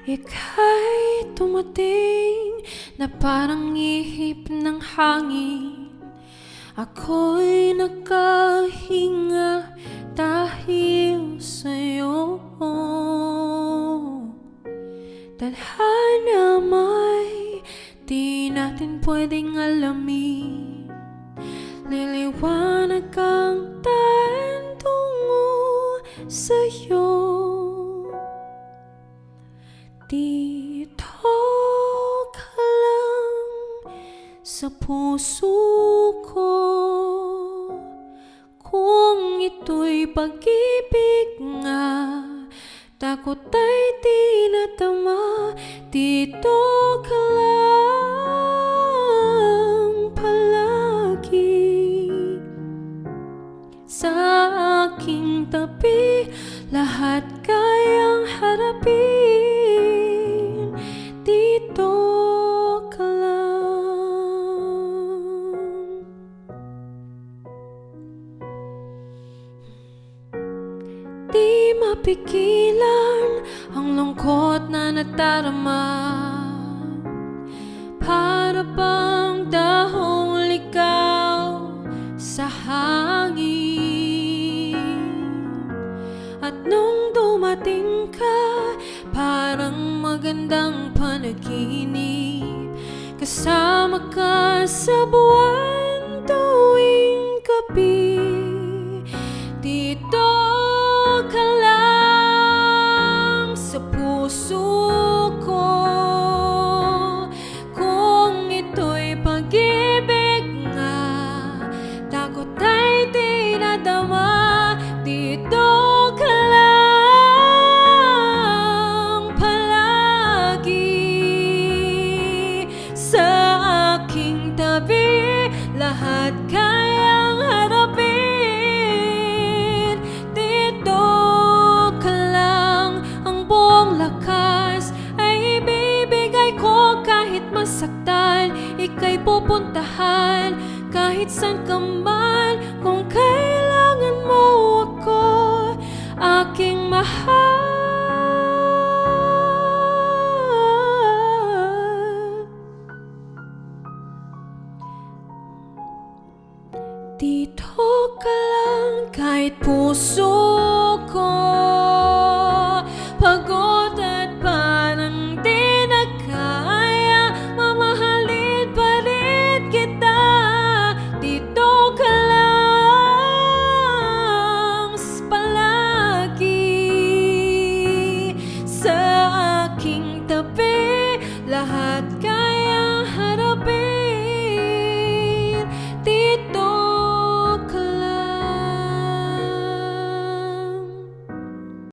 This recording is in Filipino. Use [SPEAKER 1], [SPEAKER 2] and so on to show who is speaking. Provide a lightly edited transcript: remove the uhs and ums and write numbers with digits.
[SPEAKER 1] Ika'y tumating na parang ihip ng hangin. Ako'y nakahinga dahil sa'yo. Tadhana may di natin pwedeng alamin. Liliwanag ang daan tungo sa'yo. Dito ka lang sa puso ko. Kung ito'y pag-ibig nga, takot ay di natama. Dito ka lang palagi sa aking tabi. Lahat kayang harapin. Dito ka lang. Di mapigilan ang lungkot na nadarama. Para bang dahong ligaw sa hangin. At nung dumating ka, parang magandang panaginip. Kasama ka sa buwan tuwing gabi. Dito ka lang sa puso ko. Kung ito'y pag-ibig nga, takot ay di nadama. Dito ka lang palagi sa aking tabi. Lahat kayang harapin. Dito ka lang. Ang buong lakas ay ibibigay ko. Kahit masaktan, ika'y pupuntahan. Kahit saan ka man, kung kailangan mo ako, aking mahal. Dito ka lang kahit puso ko pagod at parang di na kaya. Mamahalin pa rin kita. Dito ka lang palagi sa aking tabi. Lahat ka